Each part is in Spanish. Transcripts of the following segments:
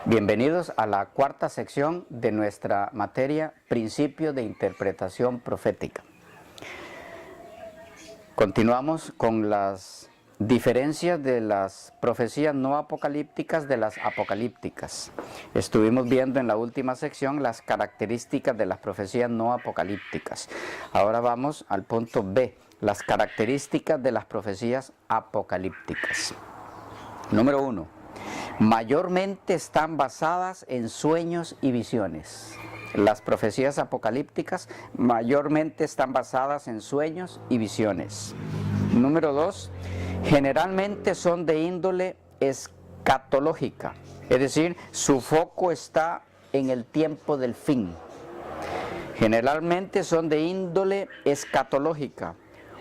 Bienvenidos a la cuarta sección de nuestra materia Principio de Interpretación Profética. Continuamos con las diferencias de las profecías no apocalípticas de las apocalípticas. Estuvimos viendo en la última sección las características de las profecías no apocalípticas. Ahora vamos al punto B, las características de las profecías apocalípticas. Número 1. Mayormente están basadas en sueños y visiones. Las profecías apocalípticas mayormente están basadas en sueños y visiones. Número 2. Generalmente son de índole escatológica, es decir, su foco está en el tiempo del fin. Generalmente son de índole escatológica,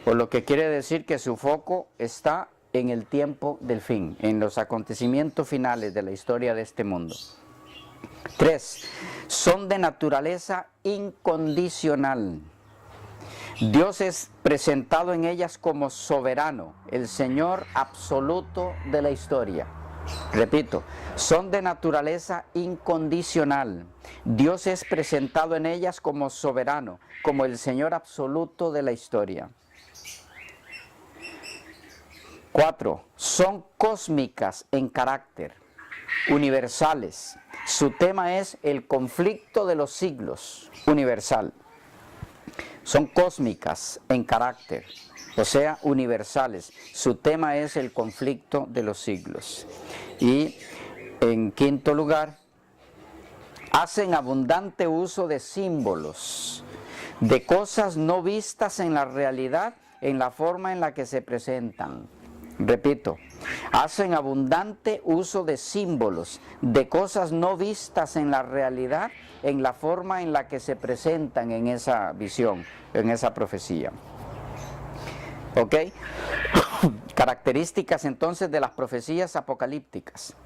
o lo que quiere decir que su foco está en el tiempo del fin, en los acontecimientos finales de la historia de este mundo. 3. Son de naturaleza incondicional. Dios es presentado en ellas como soberano, el Señor absoluto de la historia. Repito, son de naturaleza incondicional. Dios es presentado en ellas como soberano, como el Señor absoluto de la historia. 4. Son cósmicas en carácter, universales. Su tema es el conflicto de los siglos, universal. Son cósmicas en carácter, o sea, universales. Su tema es el conflicto de los siglos. Y en quinto lugar, hacen abundante uso de símbolos, de cosas no vistas en la realidad, en la forma en la que se presentan. Repito, hacen abundante uso de símbolos, de cosas no vistas en la realidad, en la forma en la que se presentan en esa visión, en esa profecía. ¿Ok? Características entonces de las profecías apocalípticas.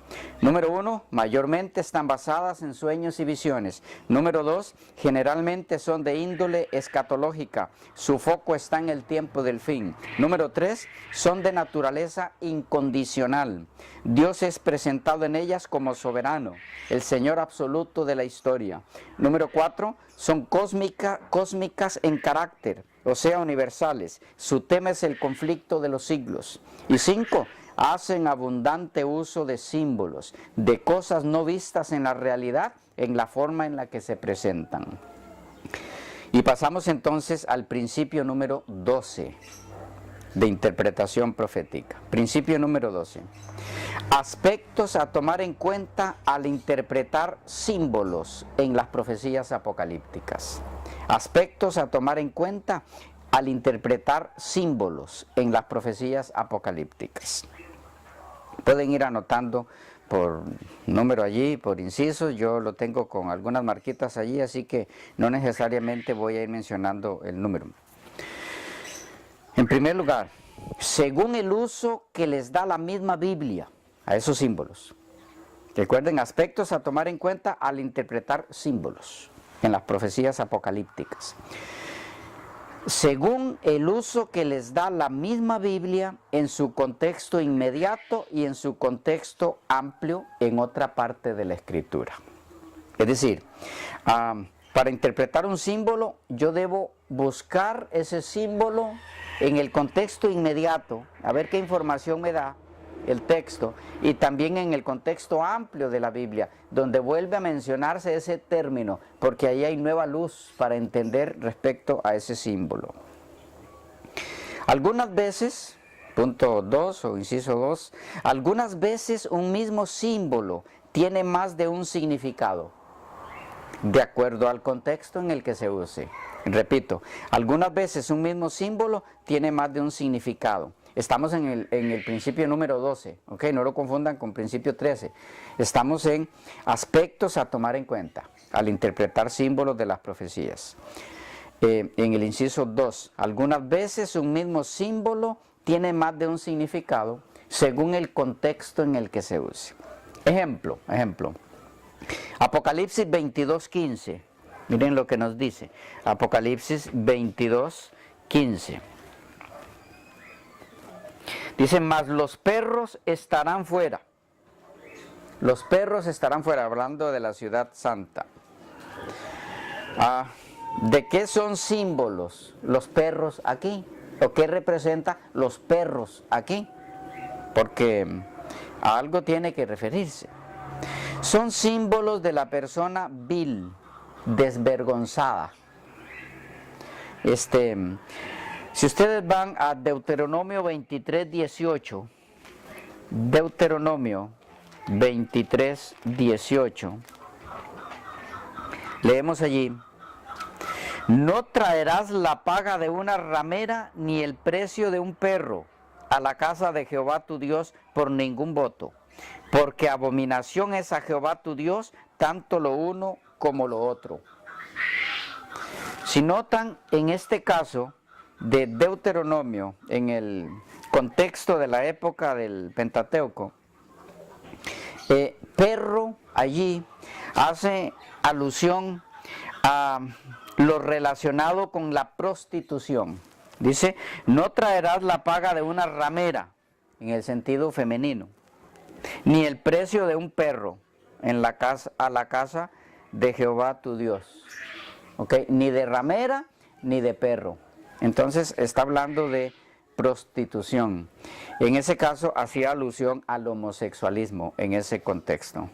Número 1, mayormente están basadas en sueños y visiones. Número 2, generalmente son de índole escatológica. Su foco está en el tiempo del fin. Número 3, son de naturaleza incondicional. Dios es presentado en ellas como soberano, el Señor absoluto de la historia. Número 4, son cósmicas en carácter, o sea, universales. Su tema es el conflicto de los siglos. Y 5, hacen abundante uso de símbolos, de cosas no vistas en la realidad, en la forma en la que se presentan. Y pasamos entonces al principio número 12 de interpretación profética. Principio número 12. Aspectos a tomar en cuenta al interpretar símbolos en las profecías apocalípticas. Aspectos a tomar en cuenta al interpretar símbolos en las profecías apocalípticas. Pueden ir anotando por número allí, por inciso. Yo lo tengo con algunas marquitas allí, así que no necesariamente voy a ir mencionando el número. En primer lugar, según el uso que les da la misma Biblia a esos símbolos. Recuerden, aspectos a tomar en cuenta al interpretar símbolos en las profecías apocalípticas. Según el uso que les da la misma Biblia en su contexto inmediato y en su contexto amplio en otra parte de la Escritura. Es decir, para interpretar un símbolo, yo debo buscar ese símbolo en el contexto inmediato, a ver qué información me da el texto, y también en el contexto amplio de la Biblia, donde vuelve a mencionarse ese término, porque ahí hay nueva luz para entender respecto a ese símbolo. Algunas veces, punto 2 o inciso 2, algunas veces un mismo símbolo tiene más de un significado, de acuerdo al contexto en el que se use. Repito, algunas veces un mismo símbolo tiene más de un significado. Estamos en el principio número 12, ¿ok? No lo confundan con principio 13. Estamos en aspectos a tomar en cuenta al interpretar símbolos de las profecías. En el inciso 2, algunas veces un mismo símbolo tiene más de un significado según el contexto en el que se use. Ejemplo. Apocalipsis 22:15. Miren lo que nos dice. Apocalipsis 22:15. Dice, mas los perros estarán fuera. Los perros estarán fuera, hablando de la ciudad santa. ¿De qué son símbolos los perros aquí? ¿O qué representa los perros aquí? Porque a algo tiene que referirse. Son símbolos de la persona vil, desvergonzada. Si ustedes van a Deuteronomio 23:18, Deuteronomio 23:18, leemos allí: no traerás la paga de una ramera ni el precio de un perro a la casa de Jehová tu Dios por ningún voto, porque abominación es a Jehová tu Dios tanto lo uno como lo otro. Si notan, en este caso de Deuteronomio, en el contexto de la época del Pentateuco, perro allí hace alusión a lo relacionado con la prostitución. Dice, no traerás la paga de una ramera, en el sentido femenino, ni el precio de un perro en la casa, a la casa de Jehová tu Dios. ¿Okay? Ni de ramera ni de perro. Entonces está hablando de prostitución. En ese caso hacía alusión al homosexualismo en ese contexto.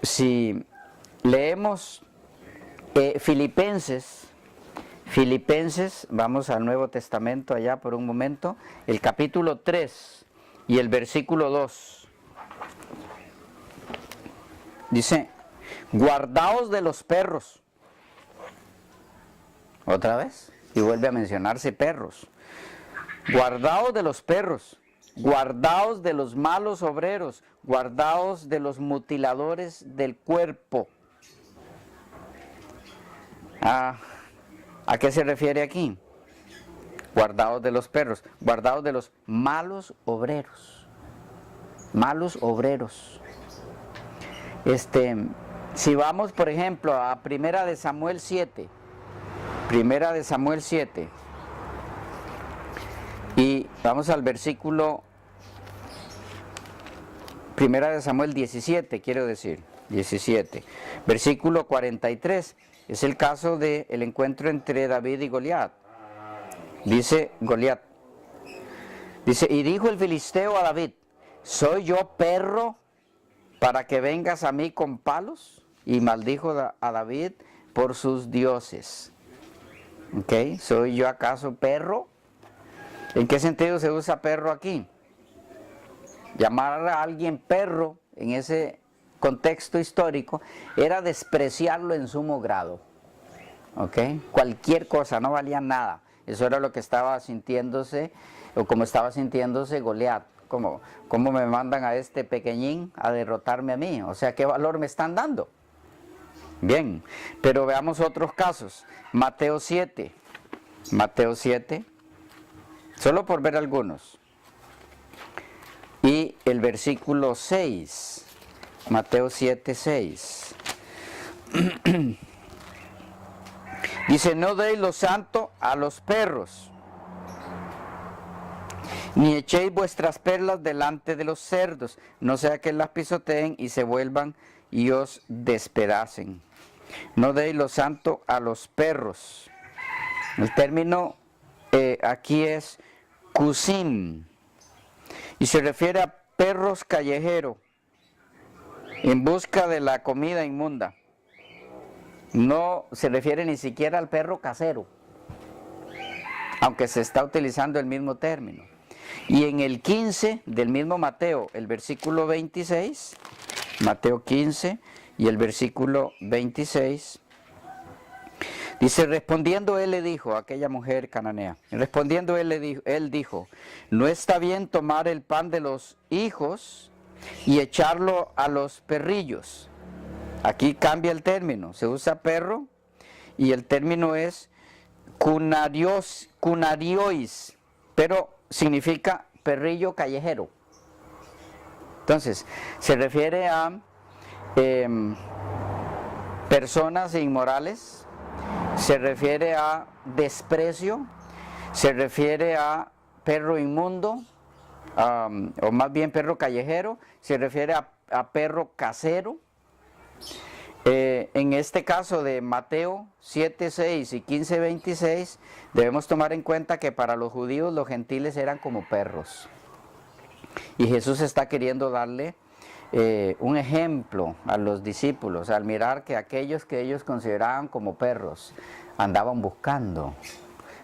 Si leemos Filipenses, vamos al Nuevo Testamento allá por un momento, el capítulo 3 y el versículo 2. Dice, guardaos de los perros. Otra vez, y vuelve a mencionarse perros. Guardaos de los perros, guardaos de los malos obreros, guardaos de los mutiladores del cuerpo. ¿A qué se refiere aquí? Guardaos de los perros, guardaos de los malos obreros. Malos obreros. Si vamos, por ejemplo, a Primera de Samuel 7, y vamos al versículo, Primera de Samuel 17, quiero decir, 17, versículo 43, es el caso del encuentro entre David y Goliat. Dice Goliat, y dijo el filisteo a David, ¿soy yo perro para que vengas a mí con palos? Y maldijo a David por sus dioses. ¿Ok? ¿Soy yo acaso perro? ¿En qué sentido se usa perro aquí? Llamar a alguien perro en ese contexto histórico era despreciarlo en sumo grado. ¿Ok? Cualquier cosa, no valía nada. Eso era lo que estaba sintiéndose, o como estaba sintiéndose Goliat. ¿Cómo me mandan a este pequeñín a derrotarme a mí? O sea, ¿qué valor me están dando? Bien, pero veamos otros casos. Mateo 7, solo por ver algunos. Y el versículo 6, Mateo 7, 6. Dice, no deis lo santo a los perros, ni echéis vuestras perlas delante de los cerdos, no sea que las pisoteen y se vuelvan y os despedacen. No deis lo santo a los perros. El término aquí es cusim, y se refiere a perros callejeros en busca de la comida inmunda. No se refiere ni siquiera al perro casero, aunque se está utilizando el mismo término. Y en el 15 del mismo Mateo, el versículo 26, Mateo 15 y el versículo 26, dice, respondiendo él le dijo a aquella mujer cananea, respondiendo él dijo, no está bien tomar el pan de los hijos y echarlo a los perrillos. Aquí cambia el término, se usa perro y el término es cunariois, pero significa perrillo callejero. Entonces, se refiere a personas inmorales, se refiere a desprecio, se refiere a perro inmundo, o más bien perro callejero, se refiere a perro casero. En este caso de Mateo 7:6 y 15:26, debemos tomar en cuenta que para los judíos los gentiles eran como perros. Y Jesús está queriendo darle un ejemplo a los discípulos al mirar que aquellos que ellos consideraban como perros andaban buscando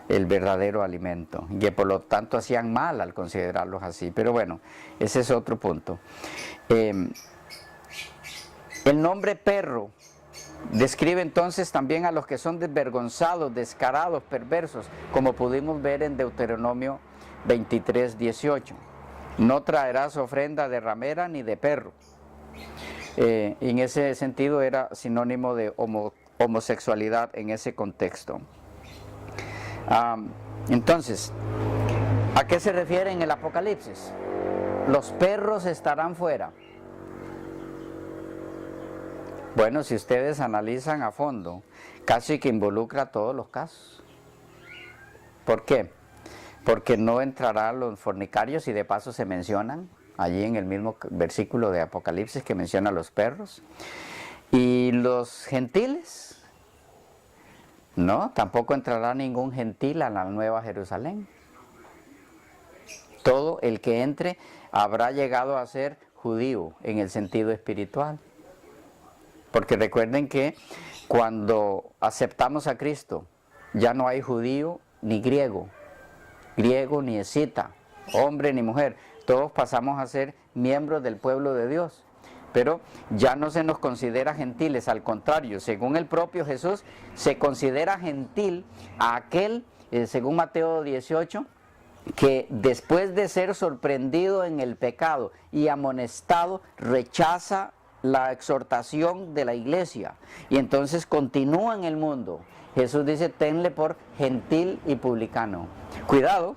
el verdadero alimento y que por lo tanto hacían mal al considerarlos así. Pero bueno, ese es otro punto. El nombre perro describe entonces también a los que son desvergonzados, descarados, perversos, como pudimos ver en Deuteronomio 23:18. No traerás ofrenda de ramera ni de perro. En ese sentido era sinónimo de homosexualidad en ese contexto. Entonces, ¿a qué se refiere en el Apocalipsis? Los perros estarán fuera. Bueno, si ustedes analizan a fondo, casi que involucra todos los casos. ¿Por qué? Porque no entrarán los fornicarios y de paso se mencionan allí en el mismo versículo de Apocalipsis que menciona a los perros. ¿Y los gentiles? No, tampoco entrará ningún gentil a la Nueva Jerusalén. Todo el que entre habrá llegado a ser judío en el sentido espiritual. Porque recuerden que cuando aceptamos a Cristo, ya no hay judío ni griego ni escita, hombre ni mujer. Todos pasamos a ser miembros del pueblo de Dios. Pero ya no se nos considera gentiles, al contrario, según el propio Jesús, se considera gentil a aquel, según Mateo 18, que después de ser sorprendido en el pecado y amonestado, rechaza la exhortación de la iglesia y entonces continúa en el mundo. Jesús dice, tenle por gentil y publicano. Cuidado,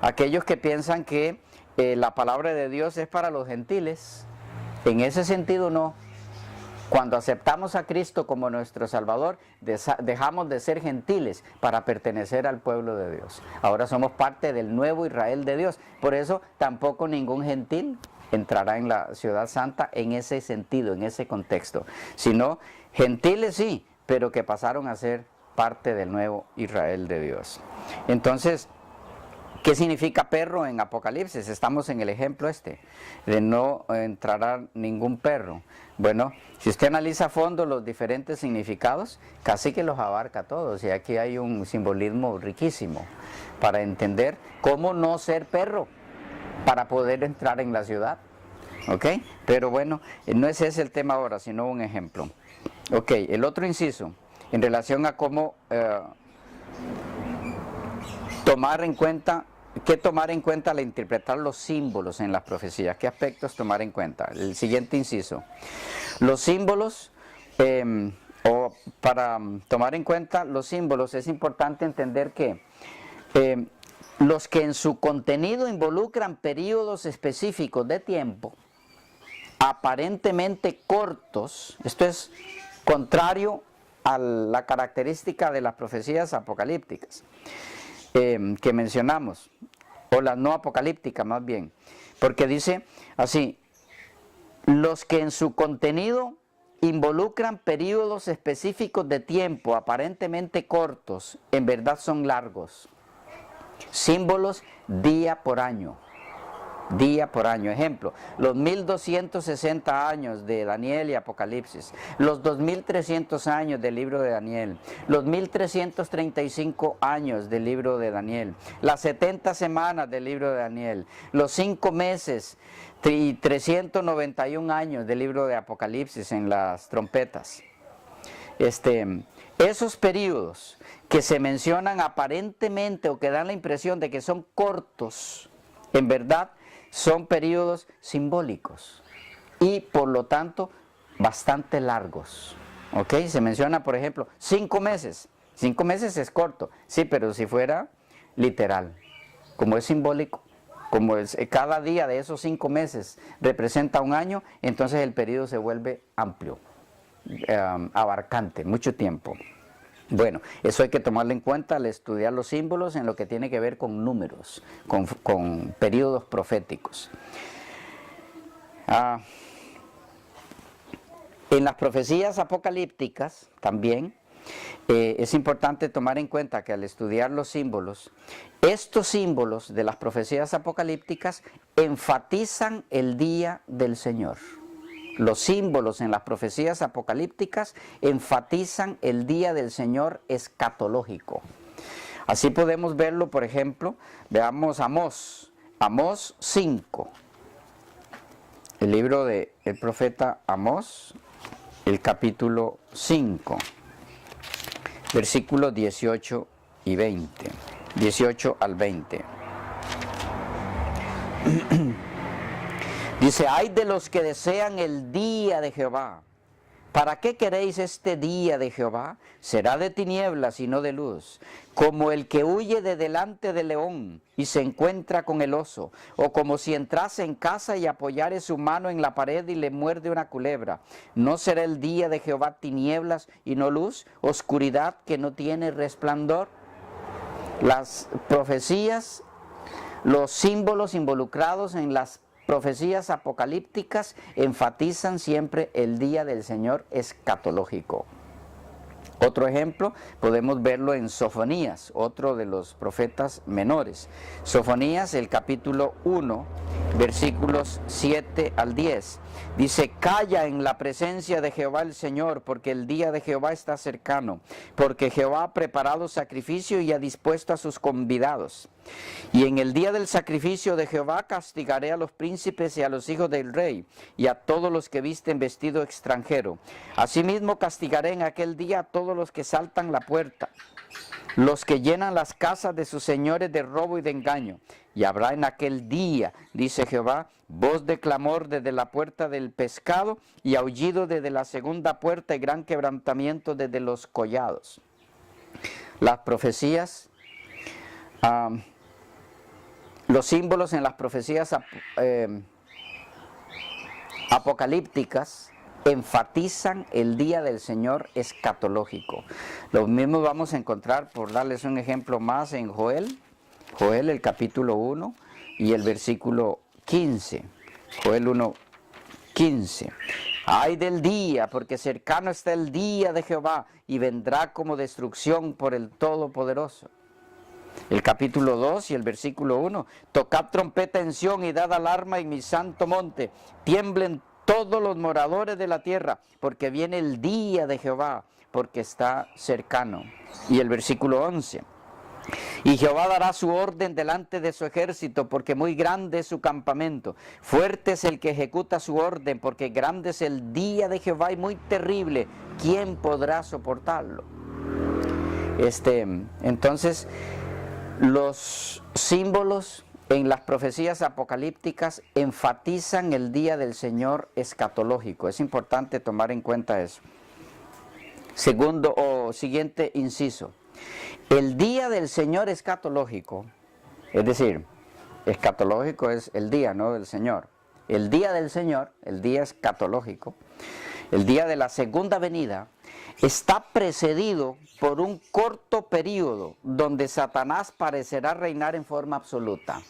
aquellos que piensan que la palabra de Dios es para los gentiles, en ese sentido no. Cuando aceptamos a Cristo como nuestro Salvador, dejamos de ser gentiles para pertenecer al pueblo de Dios. Ahora somos parte del nuevo Israel de Dios. Por eso tampoco ningún gentil entrará en la ciudad santa en ese sentido, en ese contexto. Sino gentiles sí, pero que pasaron a ser parte del nuevo Israel de Dios. Entonces, ¿qué significa perro en Apocalipsis? Estamos en el ejemplo de no entrará ningún perro. Bueno, si usted analiza a fondo los diferentes significados, casi que los abarca todos. Y aquí hay un simbolismo riquísimo para entender cómo no ser perro para poder entrar en la ciudad. ¿Ok? Pero bueno, no ese es el tema ahora, sino un ejemplo. Ok, el otro inciso, en relación a cómo tomar en cuenta al interpretar los símbolos en las profecías. ¿Qué aspectos tomar en cuenta? El siguiente inciso. Los símbolos, o para tomar en cuenta los símbolos, es importante entender que los que en su contenido involucran periodos específicos de tiempo, aparentemente cortos, esto es contrario a la característica de las profecías apocalípticas que mencionamos, o las no apocalípticas más bien, porque dice así, los que en su contenido involucran periodos específicos de tiempo aparentemente cortos, en verdad son largos. Símbolos día por año. Ejemplo, los 1260 años de Daniel y Apocalipsis, los 2300 años del libro de Daniel, los 1335 años del libro de Daniel, las 70 semanas del libro de Daniel, los 5 meses y 391 años del libro de Apocalipsis en las trompetas. Esos periodos que se mencionan aparentemente o que dan la impresión de que son cortos, en verdad son periodos simbólicos y por lo tanto bastante largos. ¿Ok? Se menciona, por ejemplo, 5 meses. 5 meses es corto, sí, pero si fuera literal, como es simbólico, como es, cada día de esos 5 meses representa un año, entonces el periodo se vuelve amplio, abarcante, mucho tiempo. Bueno, eso hay que tomarlo en cuenta al estudiar los símbolos en lo que tiene que ver con números, con periodos proféticos. En las profecías apocalípticas también es importante tomar en cuenta que al estudiar los símbolos, estos símbolos de las profecías apocalípticas enfatizan el día del Señor. Los símbolos en las profecías apocalípticas enfatizan el día del Señor escatológico. Así podemos verlo, por ejemplo, veamos Amós 5, el libro del profeta Amós, el capítulo 5, versículos 18 y 20, 18 al 20. Dice, ay de los que desean el día de Jehová. ¿Para qué queréis este día de Jehová? Será de tinieblas y no de luz, como el que huye de delante del león y se encuentra con el oso, o como si entrase en casa y apoyare su mano en la pared y le muerde una culebra. ¿No será el día de Jehová tinieblas y no luz, oscuridad que no tiene resplandor? Las profecías, los símbolos involucrados en las profecías apocalípticas enfatizan siempre el día del Señor escatológico. Otro ejemplo podemos verlo en Sofonías, otro de los profetas menores. Sofonías, el capítulo 1, versículos 7 al 10. Dice, calla en la presencia de Jehová el Señor, porque el día de Jehová está cercano, porque Jehová ha preparado sacrificio y ha dispuesto a sus convidados. Y en el día del sacrificio de Jehová castigaré a los príncipes y a los hijos del rey, y a todos los que visten vestido extranjero. Asimismo castigaré en aquel día a todos los que saltan la puerta, los que llenan las casas de sus señores de robo y de engaño. Y habrá en aquel día, dice Jehová, voz de clamor desde la puerta del pescado y aullido desde la segunda puerta y gran quebrantamiento desde los collados. Las profecías, los símbolos en las profecías apocalípticas enfatizan el día del Señor escatológico. Lo mismo vamos a encontrar, por darles un ejemplo más, en Joel, el capítulo 1 y el versículo 15. Joel 1, 15. Ay del día, porque cercano está el día de Jehová y vendrá como destrucción por el Todopoderoso. El capítulo 2 y el versículo 1. Tocad trompeta en Sión y dad alarma en mi santo monte. Tiemblen todos los moradores de la tierra, porque viene el día de Jehová, porque está cercano. Y el versículo 11. Y Jehová dará su orden delante de su ejército, porque muy grande es su campamento. Fuerte es el que ejecuta su orden, porque grande es el día de Jehová y muy terrible. ¿Quién podrá soportarlo? Entonces, los símbolos en las profecías apocalípticas enfatizan el día del Señor escatológico. Es importante tomar en cuenta eso. Siguiente inciso. El día del Señor escatológico, es decir, escatológico es el día, no del Señor. El día del Señor, el día escatológico, el día de la segunda venida, está precedido por un corto periodo donde Satanás parecerá reinar en forma absoluta.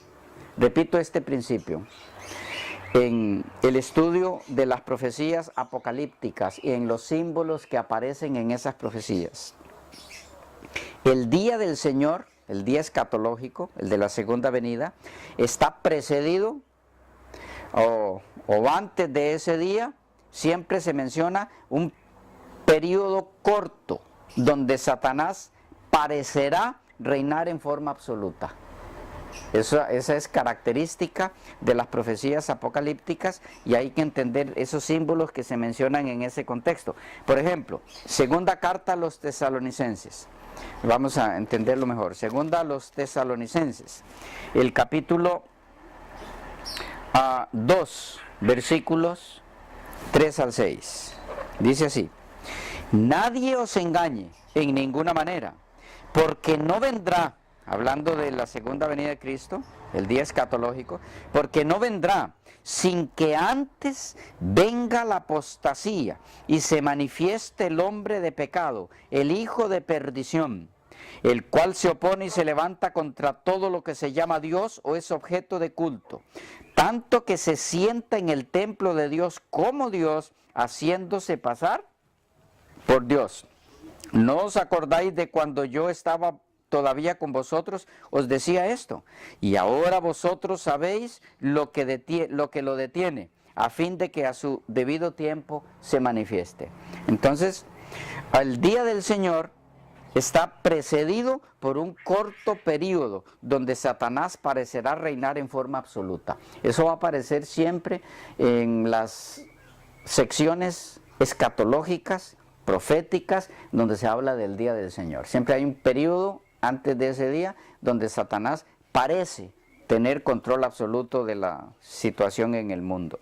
Repito este principio. En el estudio de las profecías apocalípticas y en los símbolos que aparecen en esas profecías, el día del Señor, el día escatológico, el de la segunda venida, está precedido o antes de ese día, siempre se menciona un periodo corto donde Satanás parecerá reinar en forma absoluta. Esa es característica de las profecías apocalípticas y hay que entender esos símbolos que se mencionan en ese contexto. Por ejemplo, segunda carta a los tesalonicenses. Vamos a entenderlo mejor. Segunda a los tesalonicenses, el capítulo 2, versículos 3 al 6. Dice así: nadie os engañe en ninguna manera, porque no vendrá hablando de la segunda venida de Cristo, el día escatológico, porque no vendrá sin que antes venga la apostasía y se manifieste el hombre de pecado, el hijo de perdición, el cual se opone y se levanta contra todo lo que se llama Dios o es objeto de culto, tanto que se sienta en el templo de Dios como Dios, haciéndose pasar por Dios. ¿No os acordáis de cuando yo estaba todavía con vosotros? Os decía esto, y ahora vosotros sabéis lo que lo detiene, a fin de que a su debido tiempo se manifieste. Entonces, el día del Señor está precedido por un corto periodo donde Satanás parecerá reinar en forma absoluta. Eso va a aparecer siempre en las secciones escatológicas, proféticas, donde se habla del día del Señor. Siempre hay un periodo antes de ese día donde Satanás parece tener control absoluto de la situación en el mundo.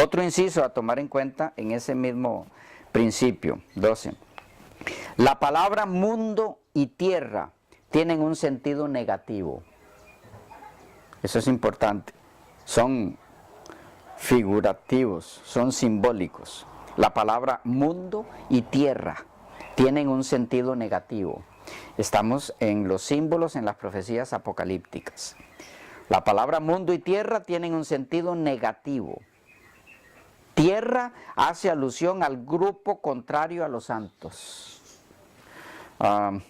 Otro inciso a tomar en cuenta en ese mismo principio, 12. La palabra mundo y tierra tienen un sentido negativo. Eso es importante. Son figurativos, son simbólicos. La palabra mundo y tierra tienen un sentido negativo. Estamos en los símbolos, en las profecías apocalípticas. La palabra mundo y tierra tienen un sentido negativo. Tierra hace alusión al grupo contrario a los santos.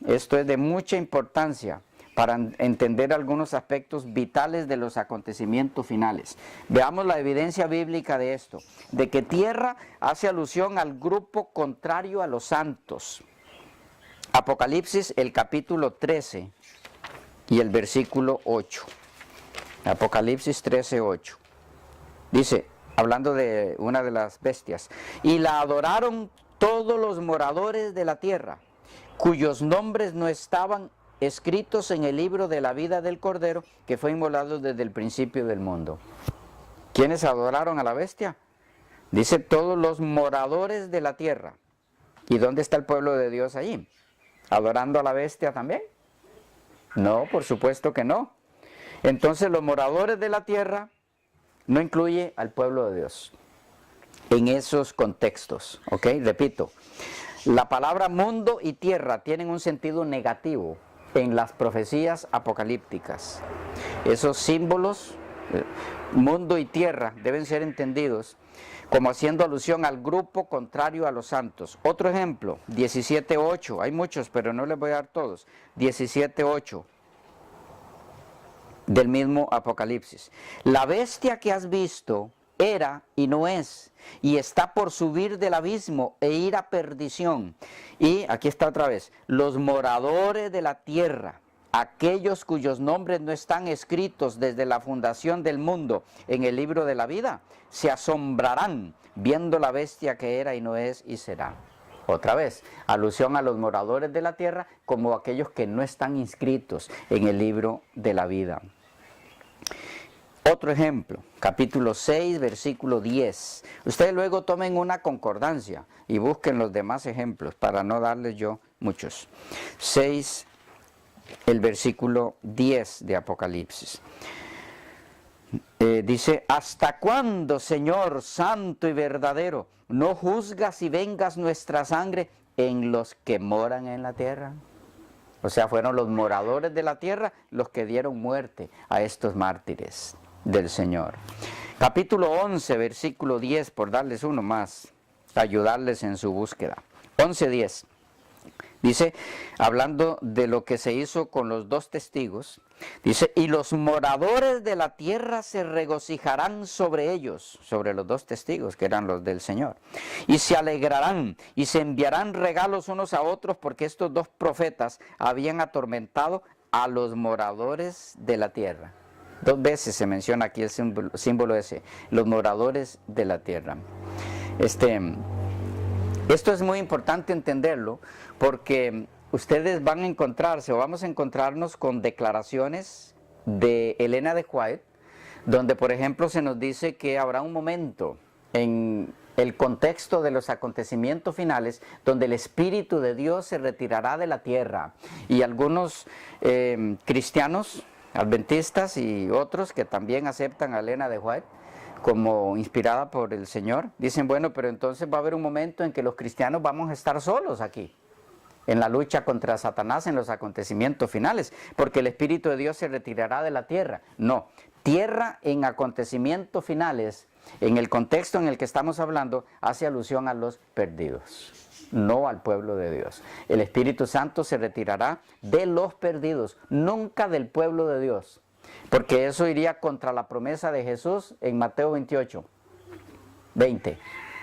Esto es de mucha importancia para entender algunos aspectos vitales de los acontecimientos finales. Veamos la evidencia bíblica de esto, de que tierra hace alusión al grupo contrario a los santos. Apocalipsis, el capítulo 13 y el versículo 8. Apocalipsis 13, 8. Dice, hablando de una de las bestias, y la adoraron todos los moradores de la tierra, cuyos nombres no estaban escritos en el libro de la vida del Cordero, que fue inmolado desde el principio del mundo. ¿Quiénes adoraron a la bestia? Dice, todos los moradores de la tierra. ¿Y dónde está el pueblo de Dios allí? ¿Adorando a la bestia también? No, por supuesto que no. Entonces los moradores de la tierra no incluye al pueblo de Dios en esos contextos, ¿ok? Repito, la palabra mundo y tierra tienen un sentido negativo en las profecías apocalípticas. Esos símbolos, mundo y tierra, deben ser entendidos como haciendo alusión al grupo contrario a los santos. Otro ejemplo, 17.8, hay muchos, pero no les voy a dar todos. 17.8 del mismo Apocalipsis. La bestia que has visto era y no es, y está por subir del abismo e ir a perdición. Y aquí está otra vez, los moradores de la tierra, aquellos cuyos nombres no están escritos desde la fundación del mundo en el libro de la vida, se asombrarán viendo la bestia que era y no es y será. Otra vez, alusión a los moradores de la tierra como aquellos que no están inscritos en el libro de la vida. Otro ejemplo, capítulo 6, versículo 10. Ustedes luego tomen una concordancia y busquen los demás ejemplos para no darles yo muchos. 6, el versículo 10 de Apocalipsis. Dice, ¿hasta cuándo, Señor santo y verdadero, no juzgas y vengas nuestra sangre en los que moran en la tierra? O sea, fueron los moradores de la tierra los que dieron muerte a estos mártires del Señor. Capítulo 11, versículo 10, por darles uno más, ayudarles en su búsqueda. 11:10. Dice, hablando de lo que se hizo con los dos testigos, dice, y los moradores de la tierra se regocijarán sobre ellos, sobre los dos testigos que eran los del Señor, y se alegrarán y se enviarán regalos unos a otros porque estos dos profetas habían atormentado a los moradores de la tierra. Dos veces se menciona aquí el símbolo ese, los moradores de la tierra. Esto es muy importante entenderlo porque ustedes van a encontrarse o vamos a encontrarnos con declaraciones de Elena de White, donde por ejemplo se nos dice que habrá un momento en el contexto de los acontecimientos finales, donde el Espíritu de Dios se retirará de la tierra. Y algunos cristianos, adventistas y otros que también aceptan a Elena de White como inspirada por el Señor, dicen, bueno, pero entonces va a haber un momento en que los cristianos vamos a estar solos aquí, en la lucha contra Satanás, en los acontecimientos finales, porque el Espíritu de Dios se retirará de la tierra. No, tierra en acontecimientos finales, en el contexto en el que estamos hablando, hace alusión a los perdidos, no al pueblo de Dios. El Espíritu Santo se retirará de los perdidos, nunca del pueblo de Dios, porque eso iría contra la promesa de Jesús en Mateo 28, 20,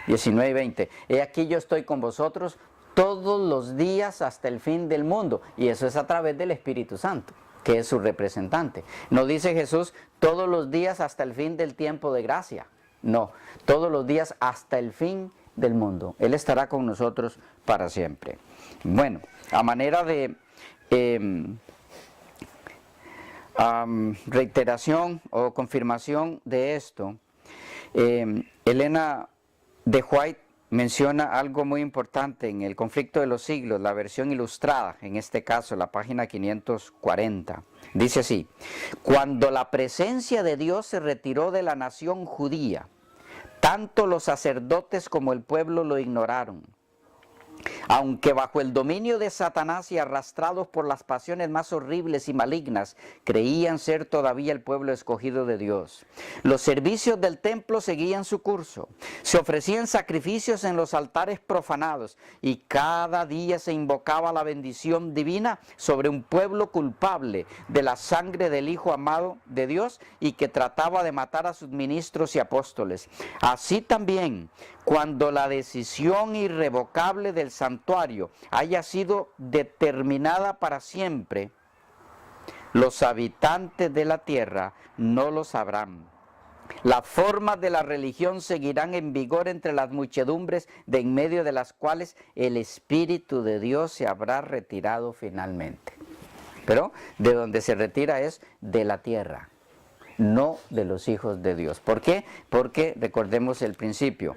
19 y 20. He aquí yo estoy con vosotros todos los días hasta el fin del mundo, y eso es a través del Espíritu Santo, que es su representante. No dice Jesús todos los días hasta el fin del tiempo de gracia, no, todos los días hasta el fin del mundo. Él estará con nosotros para siempre. Bueno, a manera de reiteración o confirmación de esto, Elena de White menciona algo muy importante en El conflicto de los siglos, la versión ilustrada, en este caso la página 540. Dice así: cuando la presencia de Dios se retiró de la nación judía, tanto los sacerdotes como el pueblo lo ignoraron. Aunque bajo el dominio de Satanás y arrastrados por las pasiones más horribles y malignas, creían ser todavía el pueblo escogido de Dios. Los servicios del templo seguían su curso. Se ofrecían sacrificios en los altares profanados y cada día se invocaba la bendición divina sobre un pueblo culpable de la sangre del Hijo amado de Dios y que trataba de matar a sus ministros y apóstoles. Así también, cuando la decisión irrevocable del santuario haya sido determinada para siempre, los habitantes de la tierra no lo sabrán. Las formas de la religión seguirán en vigor entre las muchedumbres de en medio de las cuales el Espíritu de Dios se habrá retirado finalmente. Pero de donde se retira es de la tierra, no de los hijos de Dios. ¿Por qué? Porque recordemos el principio.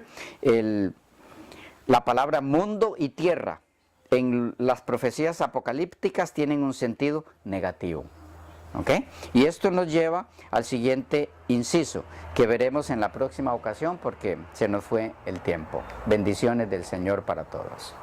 La palabra mundo y tierra en las profecías apocalípticas tienen un sentido negativo. ¿Ok? Y esto nos lleva al siguiente inciso que veremos en la próxima ocasión porque se nos fue el tiempo. Bendiciones del Señor para todos.